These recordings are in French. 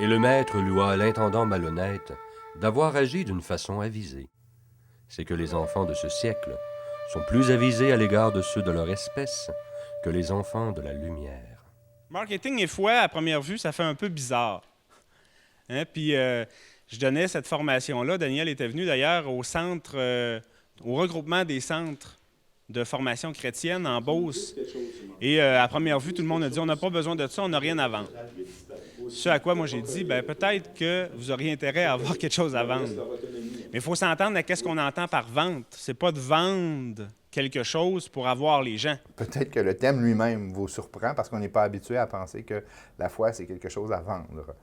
Et le maître loua l'intendant malhonnête d'avoir agi d'une façon avisée. C'est que les enfants de ce siècle sont plus avisés à l'égard de ceux de leur espèce que les enfants de la lumière. Marketing et foi, à première vue, ça fait un peu bizarre. Hein? Puis je donnais cette formation-là. Daniel était venu d'ailleurs au centre, au regroupement des centres de formation chrétienne en Beauce. Et à première vue, tout le monde a dit, on n'a pas besoin de ça, on n'a rien à vendre. Ce à quoi moi j'ai dit, bien, peut-être que vous auriez intérêt à avoir quelque chose à vendre. Mais il faut s'entendre à qu'est-ce qu'on entend par vente. C'est pas de vendre quelque chose pour avoir les gens. Peut-être que le thème lui-même vous surprend parce qu'on n'est pas habitué à penser que la foi, c'est quelque chose à vendre.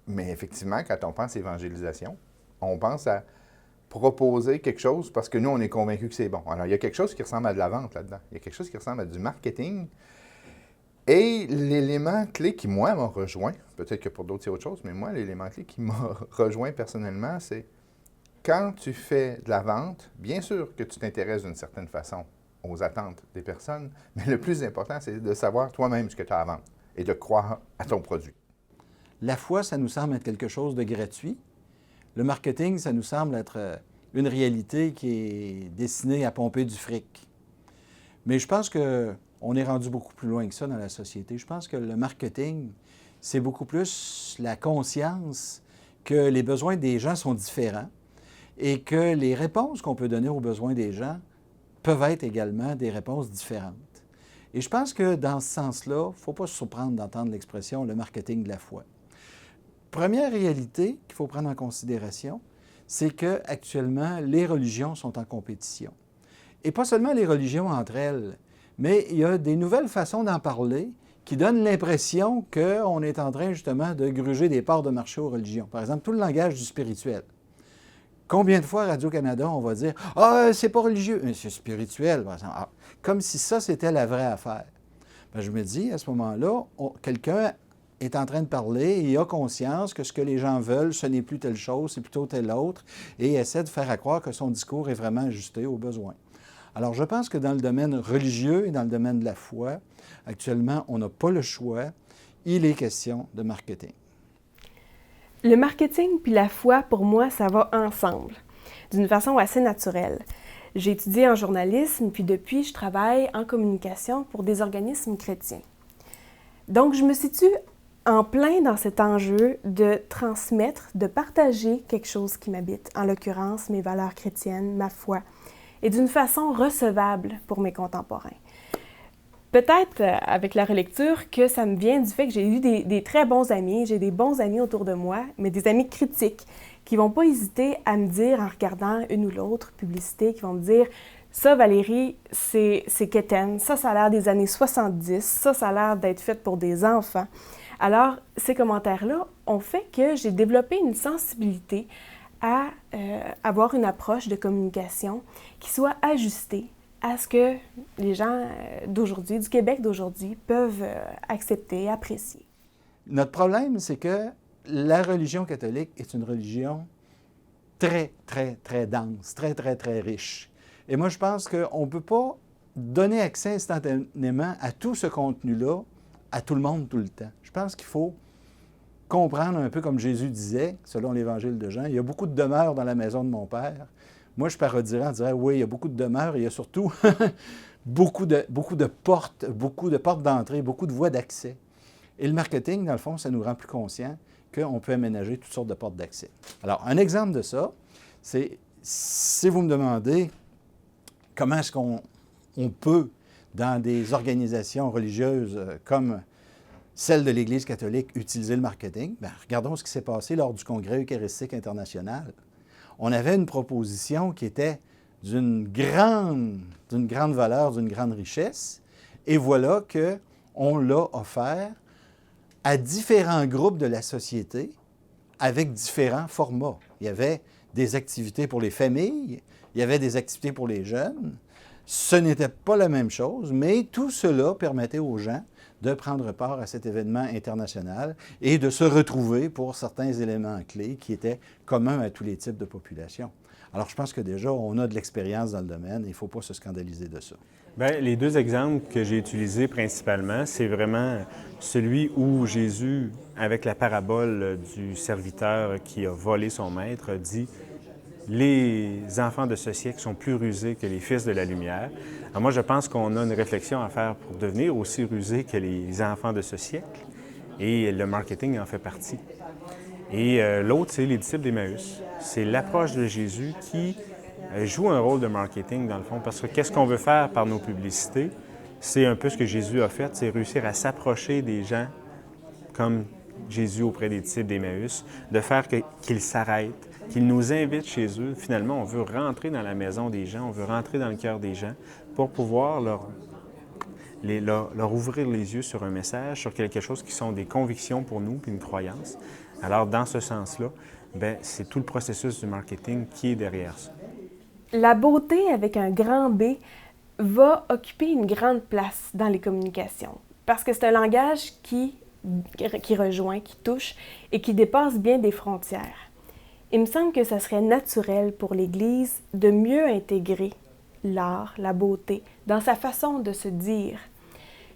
Mais effectivement, quand on pense évangélisation, on pense à proposer quelque chose parce que nous, on est convaincus que c'est bon. Alors, il y a quelque chose qui ressemble à de la vente là-dedans. Il y a quelque chose qui ressemble à du marketing. Et l'élément clé qui, moi, m'a rejoint, peut-être que pour d'autres, c'est autre chose, mais moi, l'élément clé qui m'a rejoint personnellement, c'est quand tu fais de la vente, bien sûr que tu t'intéresses d'une certaine façon aux attentes des personnes, mais le plus important, c'est de savoir toi-même ce que tu as à vendre et de croire à ton produit. La foi, ça nous semble être quelque chose de gratuit. Le marketing, ça nous semble être une réalité qui est destinée à pomper du fric. Mais je pense qu'on est rendu beaucoup plus loin que ça dans la société. Je pense que le marketing, c'est beaucoup plus la conscience que les besoins des gens sont différents et que les réponses qu'on peut donner aux besoins des gens peuvent être également des réponses différentes. Et je pense que dans ce sens-là, il ne faut pas se surprendre d'entendre l'expression « le marketing de la foi ». Première réalité qu'il faut prendre en considération, c'est qu'actuellement, les religions sont en compétition. Et pas seulement les religions entre elles, mais il y a des nouvelles façons d'en parler qui donnent l'impression qu'on est en train justement de gruger des parts de marché aux religions. Par exemple, tout le langage du spirituel. Combien de fois à Radio-Canada, on va dire « Ah, c'est pas religieux, mais c'est spirituel. » par exemple. Comme si ça, c'était la vraie affaire. Bien, je me dis, à ce moment-là, quelqu'un est en train de parler et a conscience que ce que les gens veulent, ce n'est plus telle chose, c'est plutôt telle autre, et essaie de faire à croire que son discours est vraiment ajusté aux besoins. Alors, je pense que dans le domaine religieux et dans le domaine de la foi, actuellement, on n'a pas le choix. Il est question de marketing. Le marketing puis la foi, pour moi, ça va ensemble, d'une façon assez naturelle. J'ai étudié en journalisme, puis depuis, je travaille en communication pour des organismes chrétiens. Donc, je me situe en plein dans cet enjeu de transmettre, de partager quelque chose qui m'habite, en l'occurrence mes valeurs chrétiennes, ma foi, et d'une façon recevable pour mes contemporains. Peut-être avec la relecture que ça me vient du fait que j'ai eu des très bons amis, j'ai des bons amis autour de moi, mais des amis critiques qui ne vont pas hésiter à me dire en regardant une ou l'autre publicité, qui vont me dire « Ça, Valérie, c'est quétaine, ça a l'air des années 70, ça a l'air d'être fait pour des enfants. » Alors, ces commentaires-là ont fait que j'ai développé une sensibilité à avoir une approche de communication qui soit ajustée à ce que les gens d'aujourd'hui, du Québec d'aujourd'hui, peuvent accepter, apprécier. Notre problème, c'est que la religion catholique est une religion très, très, très dense, très, très, très riche. Et moi, je pense qu'on ne peut pas donner accès instantanément à tout ce contenu-là à tout le monde tout le temps. Je pense qu'il faut comprendre un peu comme Jésus disait, selon l'Évangile de Jean, « Il y a beaucoup de demeures dans la maison de mon Père. » Moi, je parodierais en disant, oui, il y a beaucoup de demeures, et il y a surtout beaucoup de portes d'entrée, beaucoup de voies d'accès. Et le marketing, dans le fond, ça nous rend plus conscients qu'on peut aménager toutes sortes de portes d'accès. Alors, un exemple de ça, c'est si vous me demandez comment est-ce qu'on peut, dans des organisations religieuses comme celle de l'Église catholique, utiliser le marketing, bien, regardons ce qui s'est passé lors du Congrès eucharistique international. On avait une proposition qui était d'une grande valeur, d'une grande richesse, et voilà qu'on l'a offert à différents groupes de la société avec différents formats. Il y avait des activités pour les familles, il y avait des activités pour les jeunes. Ce n'était pas la même chose, mais tout cela permettait aux gens de prendre part à cet événement international et de se retrouver pour certains éléments clés qui étaient communs à tous les types de populations. Alors, je pense que déjà, on a de l'expérience dans le domaine et il ne faut pas se scandaliser de ça. Bien, les deux exemples que j'ai utilisés principalement, c'est vraiment celui où Jésus, avec la parabole du serviteur qui a volé son maître, dit « Les enfants de ce siècle sont plus rusés que les fils de la lumière ». Alors moi, je pense qu'on a une réflexion à faire pour devenir aussi rusés que les enfants de ce siècle, et le marketing en fait partie. Et l'autre, c'est les disciples d'Emmaüs. C'est l'approche de Jésus qui joue un rôle de marketing, dans le fond, parce que qu'est-ce qu'on veut faire par nos publicités? C'est un peu ce que Jésus a fait, c'est réussir à s'approcher des gens comme Jésus auprès des disciples d'Emmaüs, de faire qu'ils s'arrêtent, qu'ils nous invitent chez eux. Finalement, on veut rentrer dans la maison des gens, on veut rentrer dans le cœur des gens pour pouvoir leur ouvrir les yeux sur un message, sur quelque chose qui sont des convictions pour nous, puis une croyance. Alors, dans ce sens-là, bien, c'est tout le processus du marketing qui est derrière ça. La beauté avec un grand B va occuper une grande place dans les communications parce que c'est un langage qui rejoint, qui touche et qui dépasse bien des frontières. Il me semble que ça serait naturel pour l'Église de mieux intégrer l'art, la beauté, dans sa façon de se dire.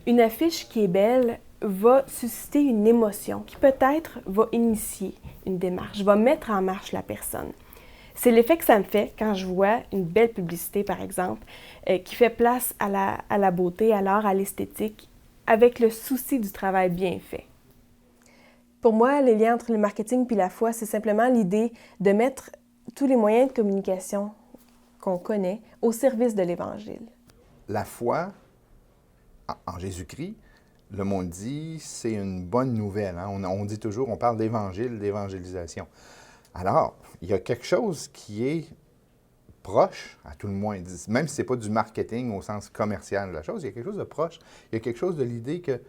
Une affiche qui est belle va susciter une émotion qui peut-être va initier une démarche, va mettre en marche la personne. C'est l'effet que ça me fait quand je vois une belle publicité, par exemple, qui fait place à la beauté, à l'art, à l'esthétique, avec le souci du travail bien fait. Pour moi, le lien entre le marketing et la foi, c'est simplement l'idée de mettre tous les moyens de communication qu'on connaît au service de l'Évangile. La foi en Jésus-Christ, le monde dit, c'est une bonne nouvelle. Hein? On dit toujours, on parle d'évangile, d'évangélisation. Alors, il y a quelque chose qui est proche, à tout le moins, même si ce n'est pas du marketing au sens commercial de la chose, il y a quelque chose de proche. Il y a quelque chose de l'idée que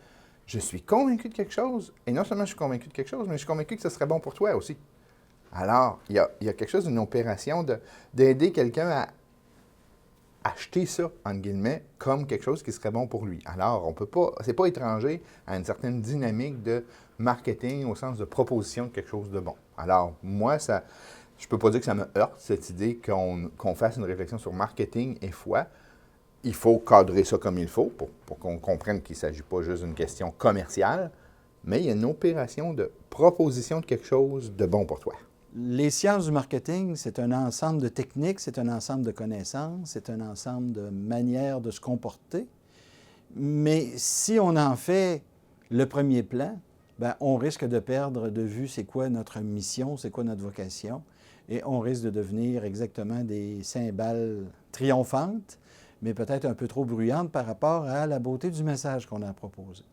je suis convaincu de quelque chose, et non seulement je suis convaincu de quelque chose, mais je suis convaincu que ce serait bon pour toi aussi. Alors, il y a quelque chose d'une opération d'aider quelqu'un à acheter ça, entre guillemets, comme quelque chose qui serait bon pour lui. Alors, on peut pas, c'est pas étranger à une certaine dynamique de marketing au sens de proposition de quelque chose de bon. Alors, moi, je peux pas dire que ça me heurte, cette idée qu'on fasse une réflexion sur marketing et foi. Il faut cadrer ça comme il faut pour qu'on comprenne qu'il ne s'agit pas juste d'une question commerciale, mais il y a une opération de proposition de quelque chose de bon pour toi. Les sciences du marketing, c'est un ensemble de techniques, c'est un ensemble de connaissances, c'est un ensemble de manières de se comporter. Mais si on en fait le premier plan, bien, on risque de perdre de vue c'est quoi notre mission, c'est quoi notre vocation, et on risque de devenir exactement des cymbales triomphantes, mais peut-être un peu trop bruyantes par rapport à la beauté du message qu'on a proposé.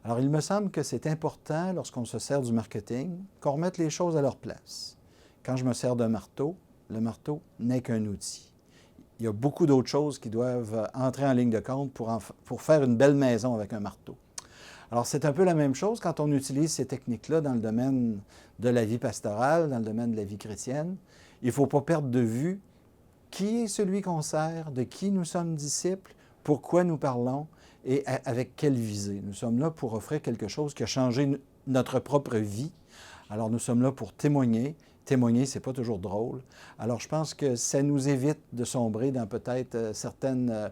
Alors, il me semble que c'est important, lorsqu'on se sert du marketing, qu'on remette les choses à leur place. Quand je me sers d'un marteau, le marteau n'est qu'un outil. Il y a beaucoup d'autres choses qui doivent entrer en ligne de compte pour faire une belle maison avec un marteau. Alors, c'est un peu la même chose quand on utilise ces techniques-là dans le domaine de la vie pastorale, dans le domaine de la vie chrétienne. Il ne faut pas perdre de vue qui est celui qu'on sert, de qui nous sommes disciples, pourquoi nous parlons, et avec quelle visée. Nous sommes là pour offrir quelque chose qui a changé notre propre vie. Alors, nous sommes là pour témoigner. Témoigner, ce n'est pas toujours drôle. Alors, je pense que ça nous évite de sombrer dans peut-être certaines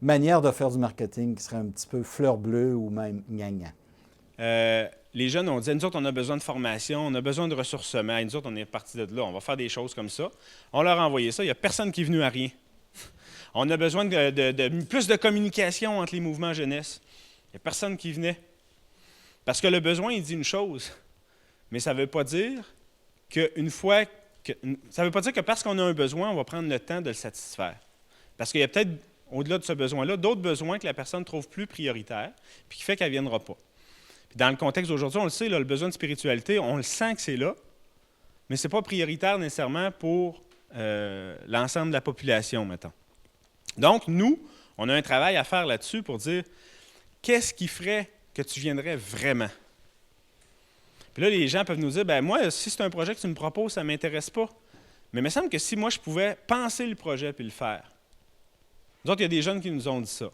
manières de faire du marketing qui seraient un petit peu fleur bleue ou même gnangnan. Les jeunes, on disait, nous autres, on a besoin de formation, on a besoin de ressourcement. Et nous autres, on est partis de là, on va faire des choses comme ça. On leur a envoyé ça, il n'y a personne qui est venu à rien. On a besoin de plus de communication entre les mouvements jeunesse. Il n'y a personne qui venait. Parce que le besoin, il dit une chose, mais ça ne veut pas dire ça veut pas dire que parce qu'on a un besoin, on va prendre le temps de le satisfaire. Parce qu'il y a peut-être, au-delà de ce besoin-là, d'autres besoins que la personne trouve plus prioritaires, puis qui fait qu'elle ne viendra pas. Puis dans le contexte d'aujourd'hui, on le sait, là, le besoin de spiritualité, on le sent que c'est là, mais ce n'est pas prioritaire nécessairement pour l'ensemble de la population, mettons. Donc, nous, on a un travail à faire là-dessus pour dire qu'est-ce qui ferait que tu viendrais vraiment? Puis là, les gens peuvent nous dire, bien moi, si c'est un projet que tu me proposes, ça ne m'intéresse pas. Mais il me semble que si moi, je pouvais penser le projet puis le faire. Nous autres, il y a des jeunes qui nous ont dit ça.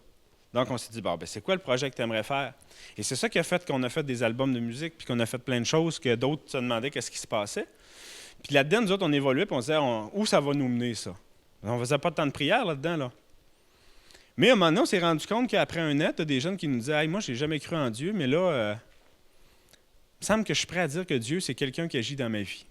Donc, on s'est dit, bon, ben, c'est quoi le projet que tu aimerais faire? Et c'est ça qui a fait qu'on a fait des albums de musique puis qu'on a fait plein de choses que d'autres se demandaient qu'est-ce qui se passait. Puis là-dedans, nous autres, on évoluait, puis on se disait, où ça va nous mener, ça? On ne faisait pas de temps de prière là-dedans, là. Mais à un moment donné, on s'est rendu compte qu'après un an, tu as des jeunes qui nous disaient, hey, moi, je n'ai jamais cru en Dieu, mais là, il me semble que je suis prêt à dire que Dieu, c'est quelqu'un qui agit dans ma vie.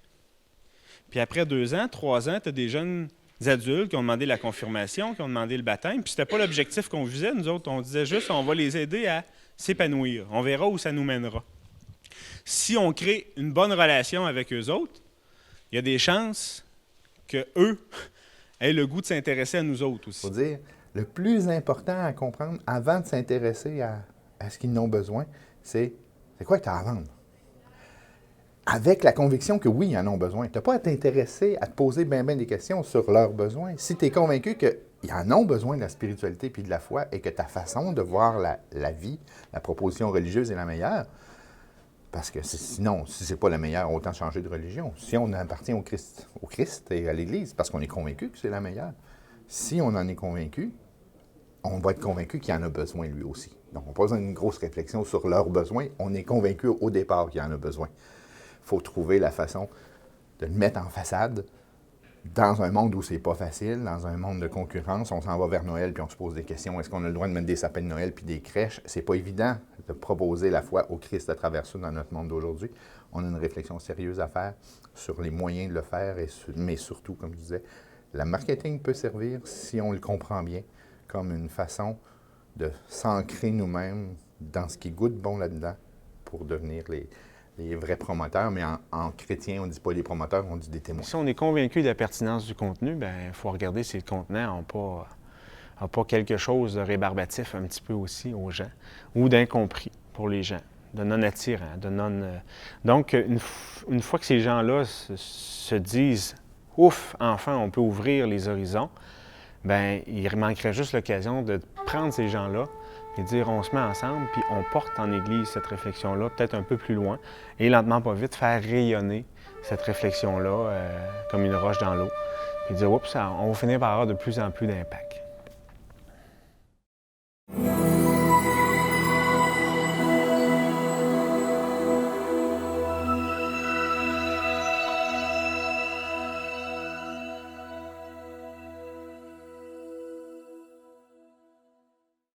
Puis après 2 ans, 3 ans, tu as des jeunes adultes qui ont demandé la confirmation, qui ont demandé le baptême, puis c'était pas l'objectif qu'on visait, nous autres. On disait juste, on va les aider à s'épanouir. On verra où ça nous mènera. Si on crée une bonne relation avec eux autres, il y a des chances qu'eux aient le goût de s'intéresser à nous autres aussi. Il faut dire, le plus important à comprendre avant de s'intéresser à ce qu'ils ont besoin, c'est quoi que tu as à vendre? Avec la conviction que oui, ils en ont besoin. Tu n'as pas à t'intéresser, à te poser bien des questions sur leurs besoins. Si tu es convaincu qu'ils en ont besoin de la spiritualité puis de la foi et que ta façon de voir la vie, la proposition religieuse est la meilleure, parce que sinon, si ce n'est pas la meilleure, autant changer de religion. Si on appartient au Christ et à l'Église, parce qu'on est convaincu que c'est la meilleure, si on en est convaincu, on va être convaincu qu'il en a besoin lui aussi. Donc, on n'a pas besoin d'une grosse réflexion sur leurs besoins. On est convaincu au départ qu'il en a besoin. Il faut trouver la façon de le mettre en façade dans un monde où c'est pas facile, dans un monde de concurrence. On s'en va vers Noël puis on se pose des questions. Est-ce qu'on a le droit de mettre des sapins de Noël puis des crèches? C'est pas évident de proposer la foi au Christ à travers ça dans notre monde d'aujourd'hui. On a une réflexion sérieuse à faire sur les moyens de le faire, mais surtout, comme je disais, le marketing peut servir, si on le comprend bien, comme une façon de s'ancrer nous-mêmes dans ce qui goûte bon là-dedans pour devenir les vrais promoteurs. Mais en chrétien, on ne dit pas les promoteurs, on dit des témoins. Si on est convaincu de la pertinence du contenu, bien, il faut regarder si le contenant n'a pas quelque chose de rébarbatif un petit peu aussi aux gens, ou d'incompris pour les gens, de non attirant, de non... Donc, une fois que ces gens-là se disent « Ouf, enfin, on peut ouvrir les horizons », bien, il manquerait juste l'occasion de prendre ces gens-là et dire on se met ensemble, puis on porte en Église cette réflexion-là, peut-être un peu plus loin, et lentement, pas vite, faire rayonner cette réflexion-là comme une roche dans l'eau, puis dire oups, on va finir par avoir de plus en plus d'impact.